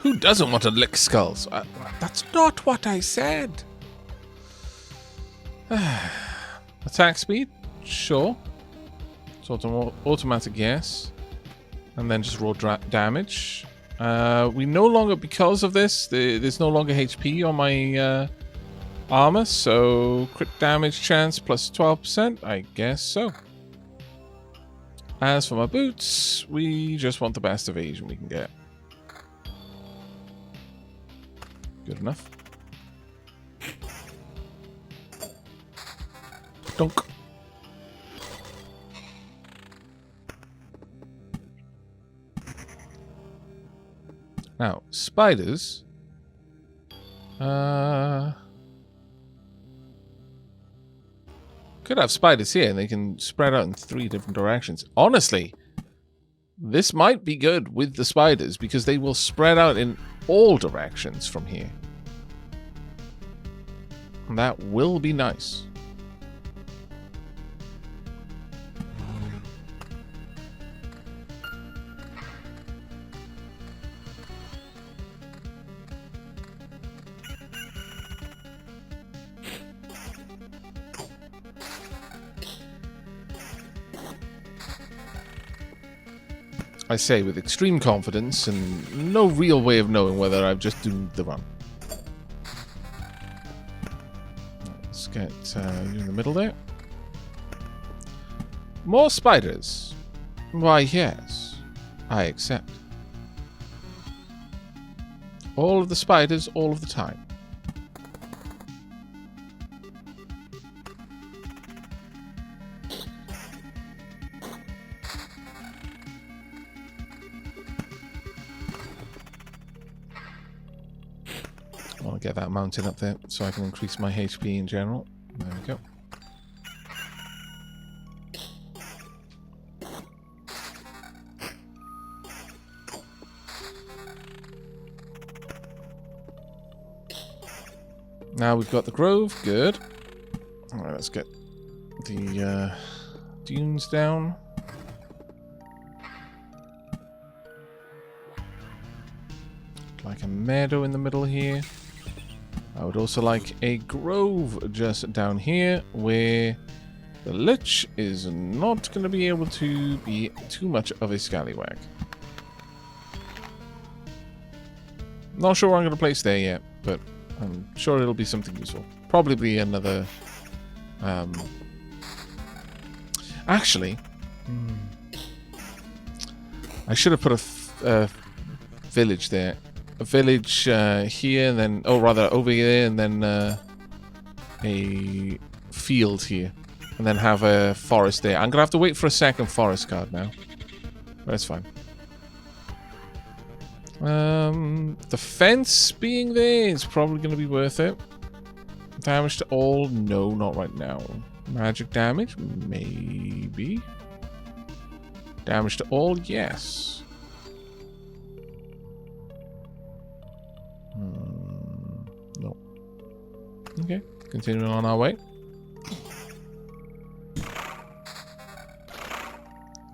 Who doesn't want to lick skulls? That's not what I said. Attack speed? Sure. Sort of automatic, yes. And then just raw damage. We no longer, because of this, there's no longer HP on my armor, so crit damage chance plus 12%? I guess so. As for my boots, we just want the best evasion we can get. Good enough. Dunk. Now, spiders. Could have spiders here, and they can spread out in 3 different directions. Honestly, this might be good with the spiders, because they will spread out in all directions from here. And that will be nice. I say with extreme confidence and no real way of knowing whether I've just doomed the run. Let's get you in the middle there. More spiders. Why, yes. I accept. All of the spiders, all of the time. I want to get that mounted up there so I can increase my HP in general. There we go. Now we've got the grove. Good. Alright, let's get the dunes down. Like a meadow in the middle here. I would also like a grove just down here where the lich is not going to be able to be too much of a scallywag. Not sure where I'm going to place there yet, but I'm sure it'll be something useful. Probably another... Actually... I should have put a village there. A village here, and then... Oh, rather, over here, and then a field here. And then have a forest there. I'm going to have to wait for a second forest card now. But that's fine. The fence being there is probably going to be worth it. Damage to all? No, not right now. Magic damage? Maybe. Damage to all? Yes. No. Okay, continuing on our way.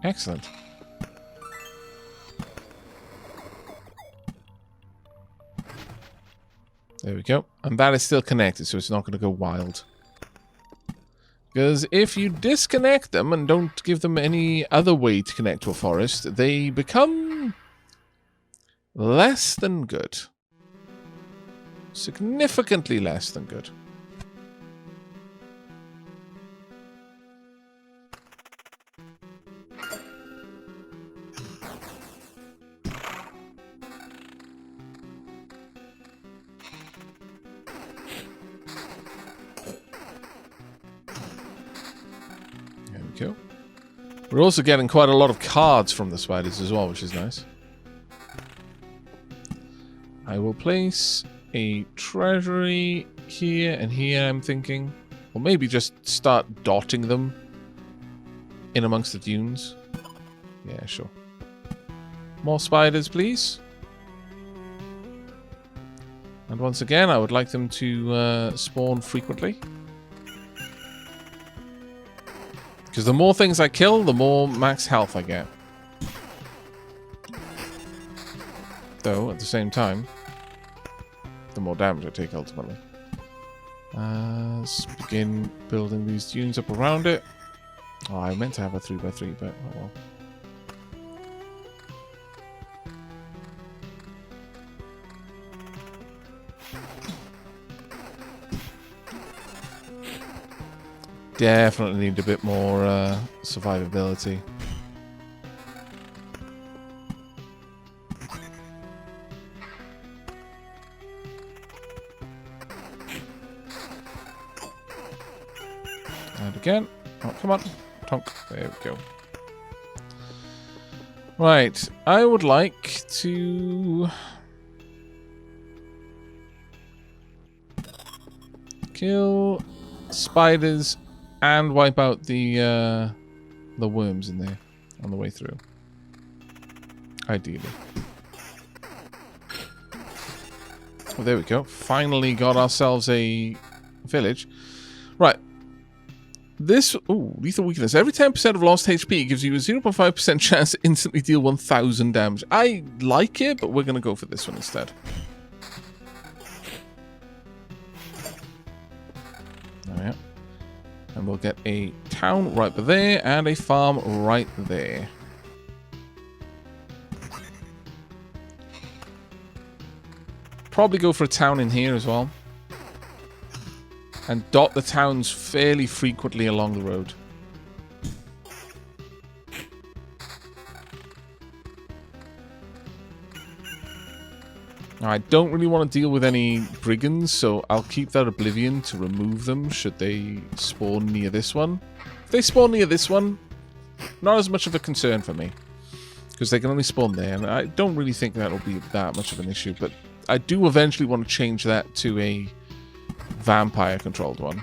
Excellent. There we go. And that is still connected, so it's not going to go wild. Because if you disconnect them and don't give them any other way to connect to a forest, they become less than good. Significantly less than good. There we go. We're also getting quite a lot of cards from the spiders as well, which is nice. I will place a treasury here and here, I'm thinking. Or maybe just start dotting them in amongst the dunes. Yeah, sure. More spiders, please. And once again, I would like them to spawn frequently. Because the more things I kill, the more max health I get. Though, at the same time, the more damage I take ultimately. Let's begin building these dunes up around it. Oh, I meant to have a 3x3, but oh well. Definitely need a bit more survivability. And again. Oh, come on. Tonk. There we go. Right. I would like to kill spiders and wipe out the worms in there on the way through. Ideally. Oh, there we go. Finally got ourselves a village. Right. This, ooh, lethal weakness. Every 10% of lost HP gives you a 0.5% chance to instantly deal 1,000 damage. I like it, but we're going to go for this one instead. There we are. And we'll get a town right there and a farm right there. Probably go for a town in here as well. And dot the towns fairly frequently along the road. Now, I don't really want to deal with any brigands, so I'll keep that Oblivion to remove them should they spawn near this one. If they spawn near this one, not as much of a concern for me. Because they can only spawn there, and I don't really think that'll be that much of an issue, but I do eventually want to change that to a vampire-controlled one.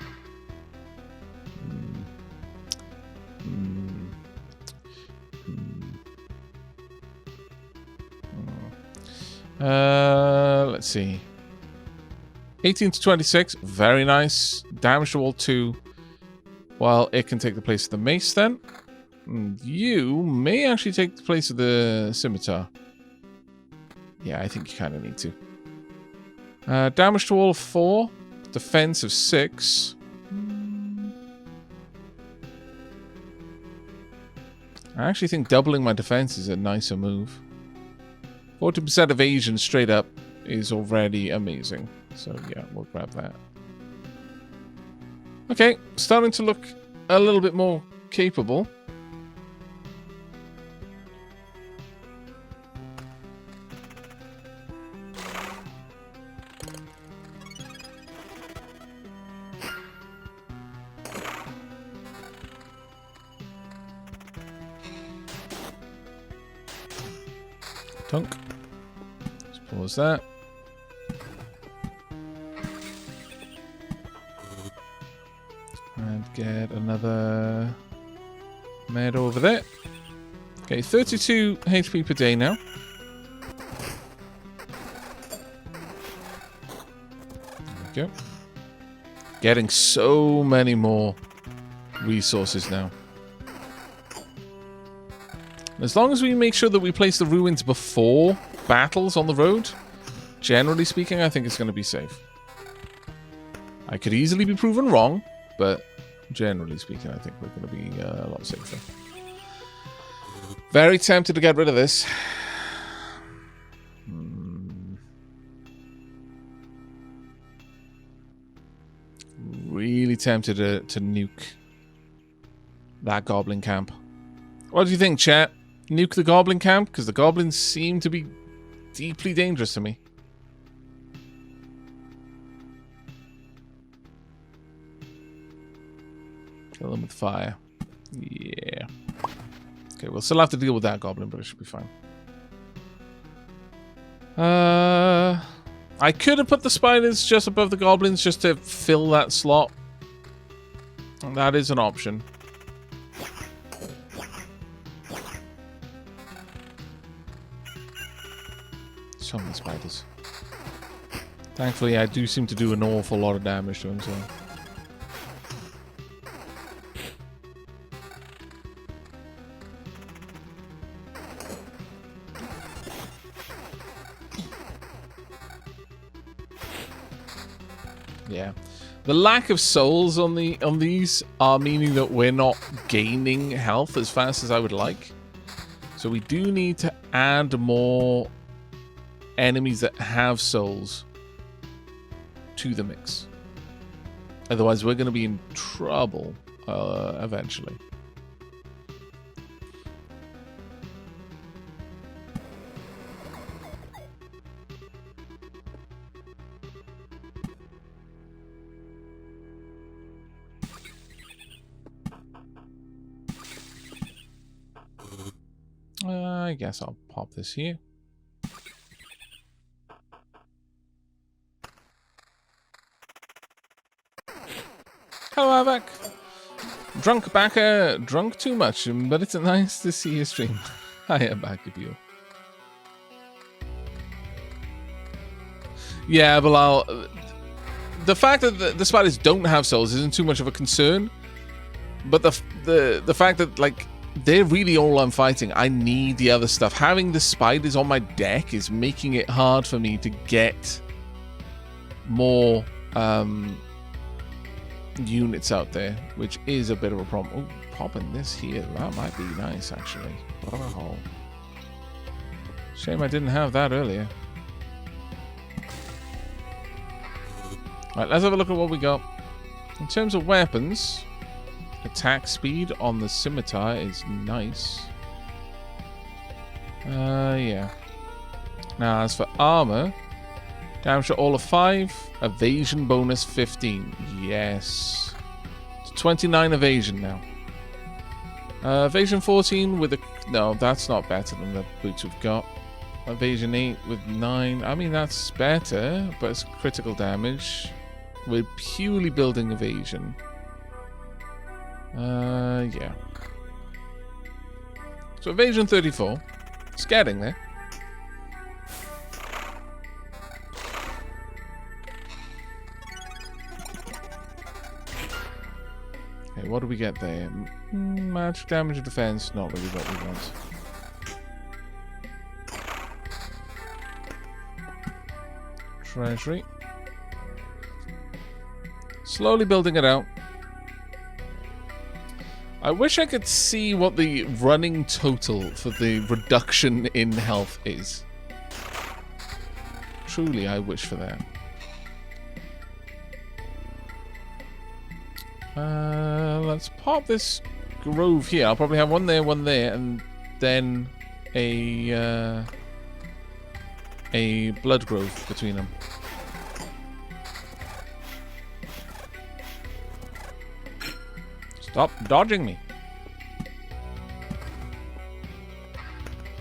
Let's see. 18 to 26, very nice. Damage to all 2. Well, it can take the place of the mace then. And you may actually take the place of the scimitar. Yeah, I think you kind of need to. Damage to all 4. Defense of 6. I actually think doubling my defense is a nicer move. 40% evasion straight up is already amazing. So yeah, we'll grab that. Okay, starting to look a little bit more capable. Tunk. Let's pause that. And get another meadow over there. Okay, 32 HP per day now. There we go. Getting so many more resources now. As long as we make sure that we place the ruins before battles on the road, generally speaking, I think it's going to be safe. I could easily be proven wrong, but generally speaking, I think we're going to be a lot safer. Very tempted to get rid of this. Really tempted to nuke that goblin camp. What do you think, chat? Nuke the goblin camp? Because the goblins seem to be deeply dangerous to me. Kill them with fire. Yeah. Okay, we'll still have to deal with that goblin, but it should be fine. I could have put the spiders just above the goblins just to fill that slot. And that is an option. So many spiders. Thankfully, I do seem to do an awful lot of damage to them, so... Yeah. The lack of souls on these are meaning that we're not gaining health as fast as I would like. So we do need to add more enemies that have souls to the mix. Otherwise, we're going to be in trouble eventually. I guess I'll pop this here. Hello, Aavak. Drunk backer, drunk too much, but it's nice to see you stream. Hiya, back of you. Yeah, Bilal. The fact that the spiders don't have souls isn't too much of a concern, but the fact that like they're really all I'm fighting. I need the other stuff. Having the spiders on my deck is making it hard for me to get more units out there, which is a bit of a problem. Oh, popping this here. That might be nice, actually. Oh. Shame I didn't have that earlier. Alright, let's have a look at what we got. In terms of weapons, attack speed on the scimitar is nice. Yeah. Now, as for armor, damage to all of 5, evasion bonus 15. Yes. It's 29 evasion now. Evasion 14 with a... No, that's not better than the boots we've got. Evasion 8 with 9. I mean, that's better, but it's critical damage. We're purely building evasion. Yeah. So evasion 34. It's getting there. Okay, what do we get there? Magic damage and defense, not really what we want. Treasury. Slowly building it out. I wish I could see what the running total for the reduction in health is. Truly, I wish for that. Let's pop this grove here. I'll probably have one there, and then a blood grove between them. Stop dodging me.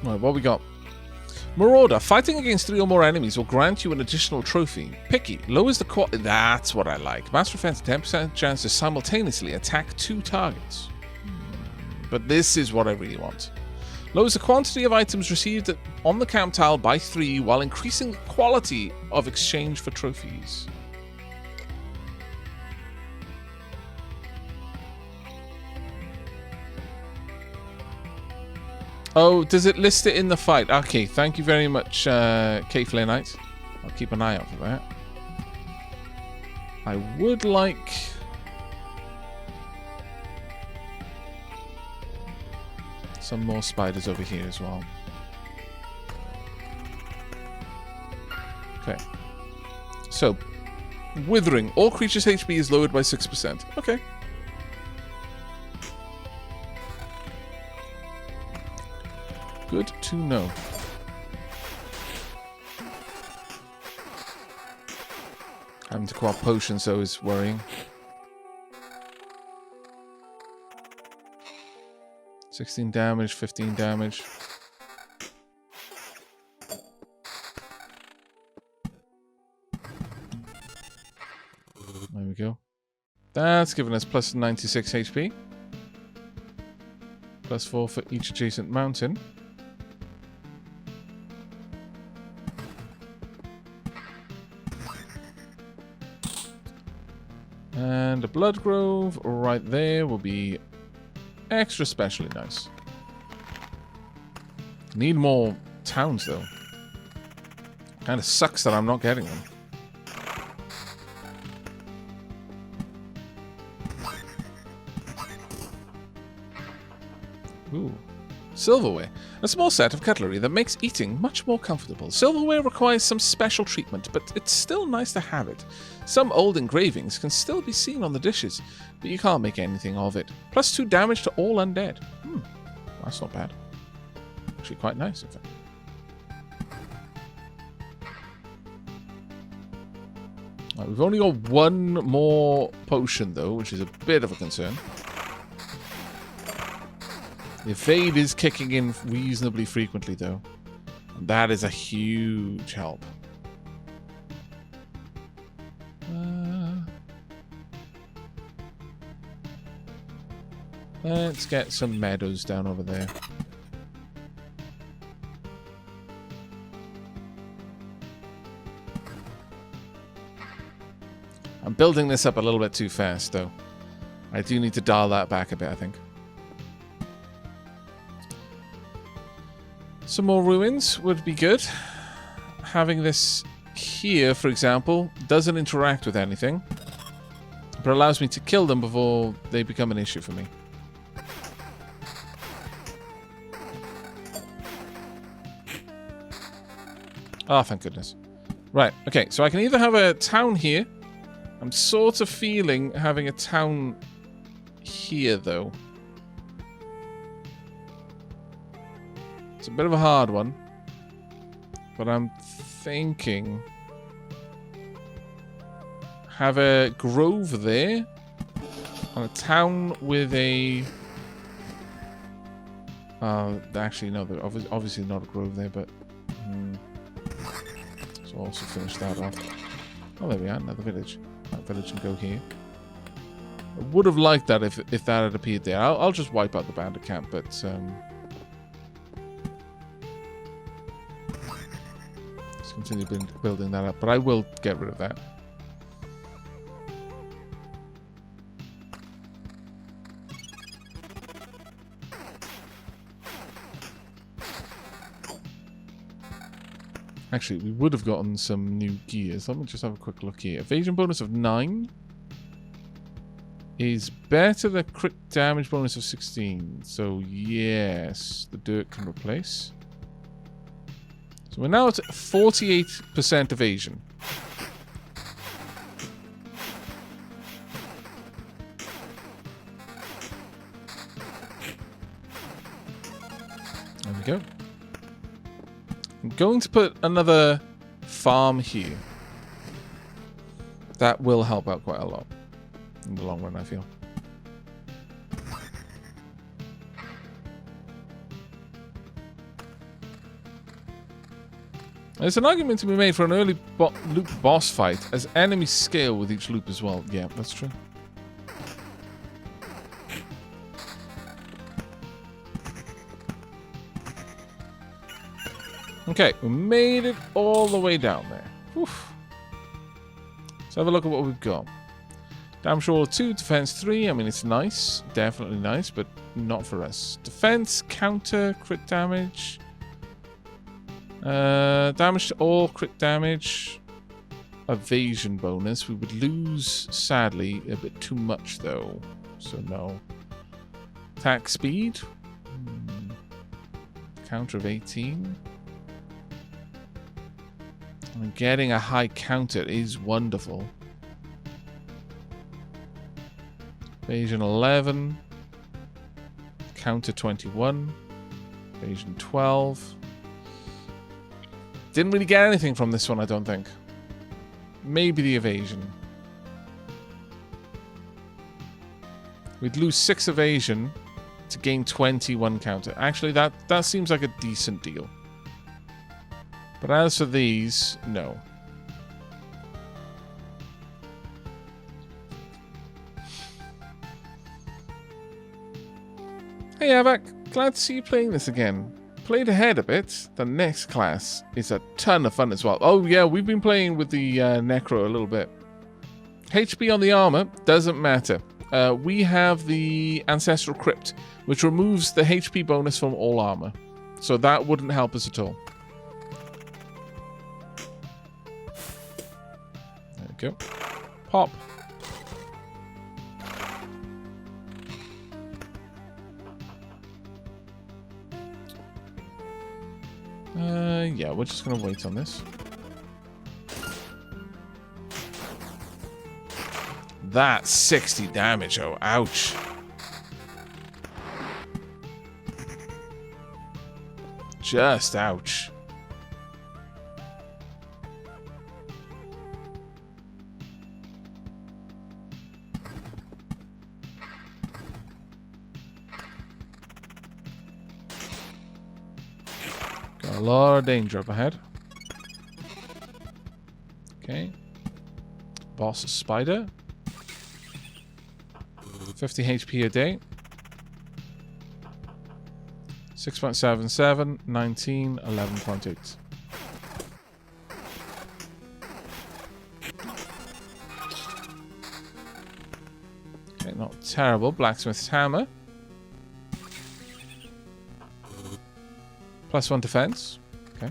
Alright, what we got? Marauder. Fighting against 3 or more enemies will grant you an additional trophy. Picky. Lowers the quality. That's what I like. Master defense, 10% chance to simultaneously attack 2 targets. But this is what I really want. Lowers the quantity of items received on the camp tile by 3 while increasing the quality of exchange for trophies. Oh, does it list it in the fight? Okay, thank you very much, K-Flare Knight. I'll keep an eye out for that. I would like... some more spiders over here as well. Okay. So, Withering. All creatures' HP is lowered by 6%. Okay. Good to know. Having to co-op potions, though, is worrying. 16 damage, 15 damage. There we go. That's given us plus 96 HP. Plus 4 for each adjacent mountain. And a blood grove right there will be extra specially nice. Need more towns though. Kind of sucks that I'm not getting them. Ooh. Silverware. A small set of cutlery that makes eating much more comfortable. Silverware requires some special treatment, but it's still nice to have it. Some old engravings can still be seen on the dishes, but you can't make anything of it. Plus 2 damage to all undead. That's not bad. Actually quite nice, in fact. Right, we've only got 1 more potion, though, which is a bit of a concern. The evade is kicking in reasonably frequently, though. And that is a huge help. Let's get some meadows down over there. I'm building this up a little bit too fast, though. I do need to dial that back a bit, I think. Some more ruins would be good. Having this here, for example, doesn't interact with anything, but allows me to kill them before they become an issue for me. Oh, thank goodness. Right, okay, so I can either have a town here. I'm sort of feeling having a town here, though. It's a bit of a hard one, but I'm thinking have a grove there and a town with a actually no, obviously not a grove there, but so I'll also finish that off. Oh, there we are, another village. That village can go here. I would have liked that if that had appeared there. I'll just wipe out the bandit camp, but continue building that up, but I will get rid of that. Actually, we would have gotten some new gears. Let me just have a quick look here. Evasion bonus of 9 is better than crit damage bonus of 16. So yes, the dirt can replace. So we're now at 48% evasion. There we go. I'm going to put another farm here. That will help out quite a lot in the long run, I feel. There's an argument to be made for an early loop boss fight, as enemies scale with each loop as well. Yeah, that's true. Okay, we made it all the way down there. Oof. Let's have a look at what we've got. Damage roll 2, defense 3. I mean, it's nice. Definitely nice, but not for us. Defense, counter, crit damage. Damage to all, crit damage, evasion bonus. We would lose, sadly, a bit too much though, so no. Attack speed, counter of 18. And getting a high counter is wonderful. Evasion 11, counter 21, evasion 12. Didn't really get anything from this one, I don't think. Maybe the evasion. We'd lose 6 evasion to gain 21 counter. Actually, that seems like a decent deal. But as for these, no. Hey Aavak, glad to see you playing this again. Played ahead a bit. The next class is a ton of fun as well. Oh yeah, we've been playing with the Necro a little bit. HP on the armor doesn't matter. We have the Ancestral Crypt, which removes the HP bonus from all armor. So that wouldn't help us at all. There we go. Pop. Yeah, we're just gonna wait on this. That's 60 damage. Oh, ouch. Just ouch. Got a lot of danger up ahead. Okay. Boss spider. 50 HP a day. 6.77, 19, 11.8. Okay, not terrible. Blacksmith's hammer. +1 defense. Okay.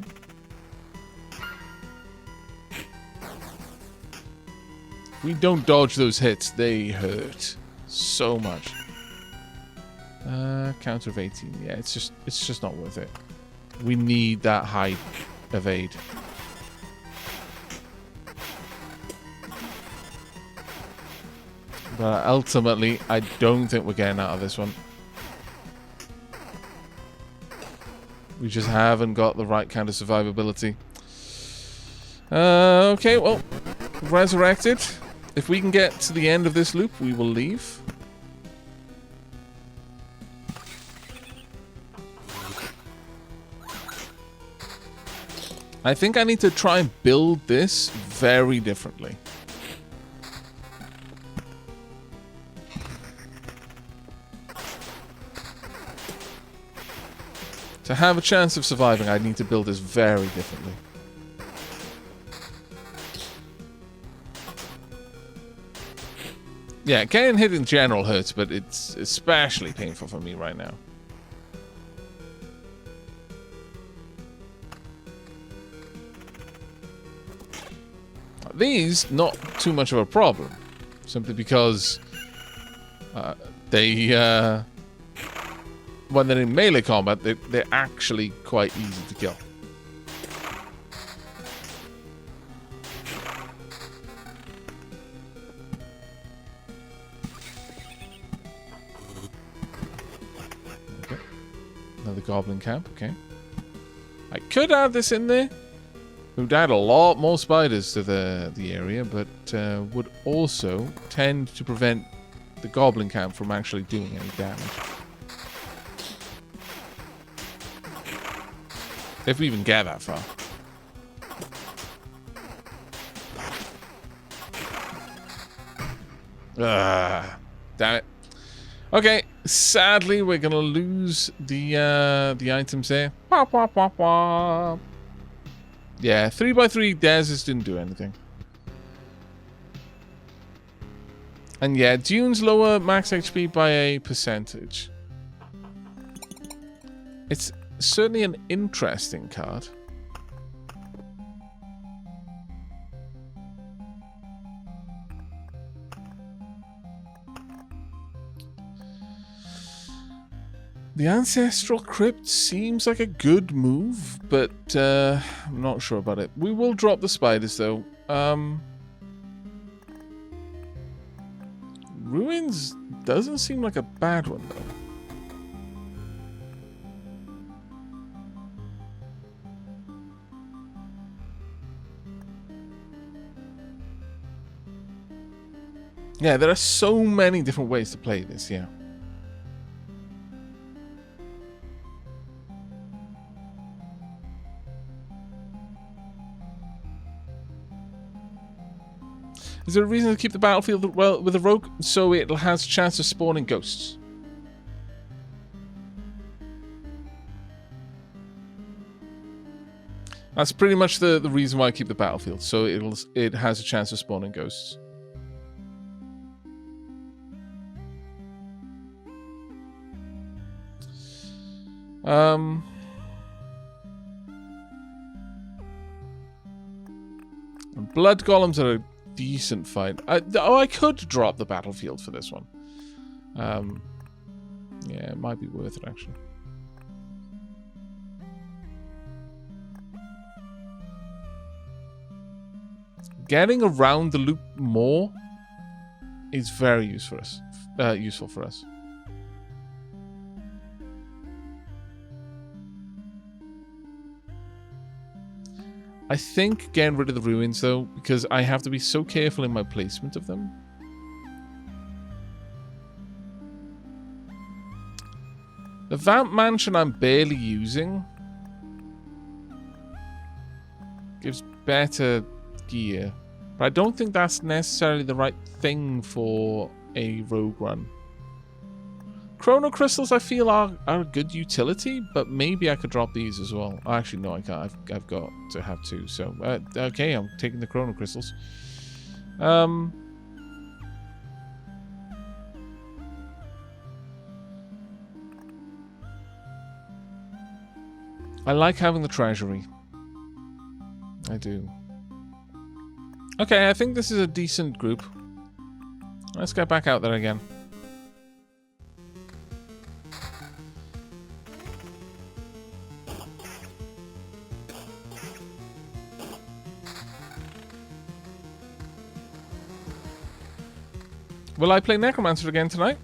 We don't dodge those hits. They hurt so much. Counter of 18. Yeah, it's just not worth it. We need that high evade. But ultimately, I don't think we're getting out of this one. We just haven't got the right kind of survivability. Okay, well, resurrected. If we can get to the end of this loop, we will leave. I think I need to try and build this very differently. To have a chance of surviving, I need to build this very differently. Yeah, getting hit in general hurts, but it's especially painful for me right now. These, not too much of a problem. Simply because they... when they're in melee combat, they're actually quite easy to kill. Okay. Another goblin camp, okay. I could add this in there. It would add a lot more spiders to the area, but would also tend to prevent the goblin camp from actually doing any damage. If we even get that far. Damn it. Okay, sadly we're gonna lose the items there. Wop, wop, wop, wop. Yeah, 3x3 Dezes didn't do anything. And yeah, dunes lower max HP by a percentage. It's certainly an interesting card. The Ancestral Crypt seems like a good move, but I'm not sure about it. We will drop the spiders, though. Ruins doesn't seem like a bad one, though. Yeah, there are so many different ways to play this, yeah. Is there a reason to keep the battlefield well with a rogue so it has a chance of spawning ghosts? That's pretty much the reason why I keep the battlefield, so it has a chance of spawning ghosts. Blood golems are a decent fight. I could drop the battlefield for this one. Yeah, it might be worth it, actually. getting around the loop more is very useful for us. I think getting rid of the ruins, though, because I have to be so careful in my placement of them. The Vamp Mansion I'm barely using. Gives better gear. But I don't think that's necessarily the right thing for a rogue run. Chrono Crystals, I feel, are a good utility, but maybe I could drop these as well. Oh, actually, no, I can't. I've got to have two. So, okay, I'm taking the Chrono Crystals. I like having the treasury. I do. Okay, I think this is a decent group. Let's get back out there again. Will I play Necromancer again tonight?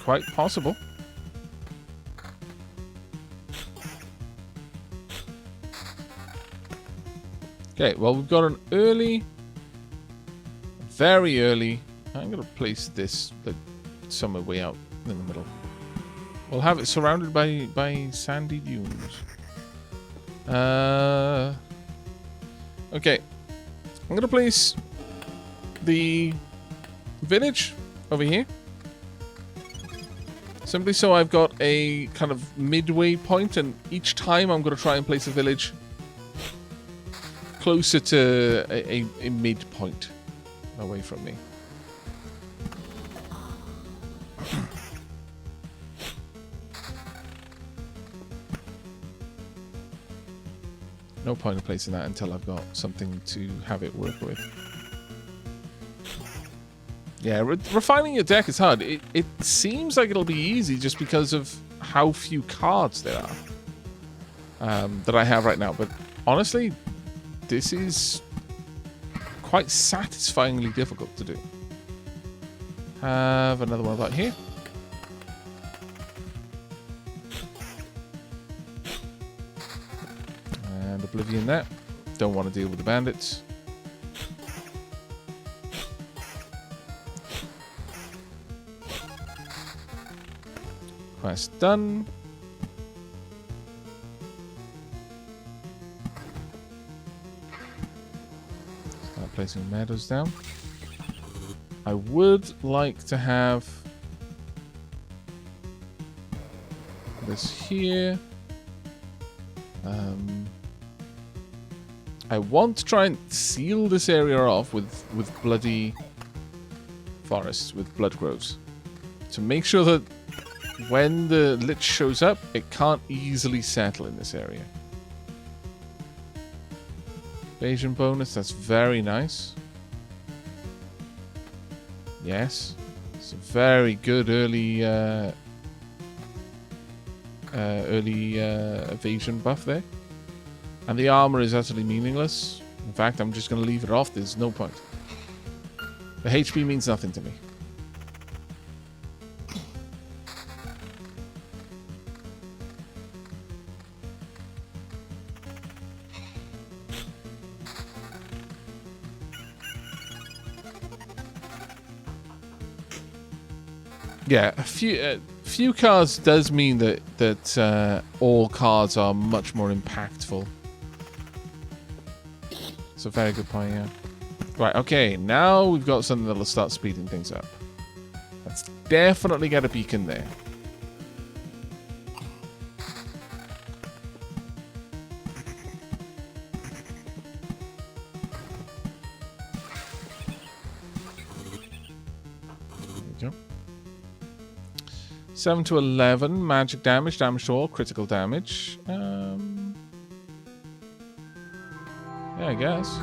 Quite possible. Okay, well, we've got an early, very early. I'm going to place this somewhere way out in the middle. We'll have it surrounded by sandy dunes. Okay, I'm going to place the village over here. Simply so I've got a kind of midway point, and each time I'm going to try and place a village closer to a midpoint away from me. No point in placing that until I've got something to have it work with. Yeah, refining your deck is hard. It seems like it'll be easy just because of how few cards there are that I have right now. But honestly, this is quite satisfyingly difficult to do. Have another one about here. And Oblivion there. Don't want to deal with the bandits. Quest done. Start placing meadows down. I would like to have this here. I want to try and seal this area off with bloody forests, with blood groves, to make sure that when the Lich shows up, it can't easily settle in this area. Evasion bonus, that's very nice. Yes. It's a very good early evasion buff there. And the armor is utterly meaningless. In fact, I'm just going to leave it off. There's no point. The HP means nothing to me. Yeah, a few cards does mean that all cards are much more impactful. It's a very good point, yeah. Right, okay, now we've got something that'll start speeding things up. Let's definitely get a beacon there. There we go. 7 to 11, magic damage, damage to all, critical damage. Yeah, I guess.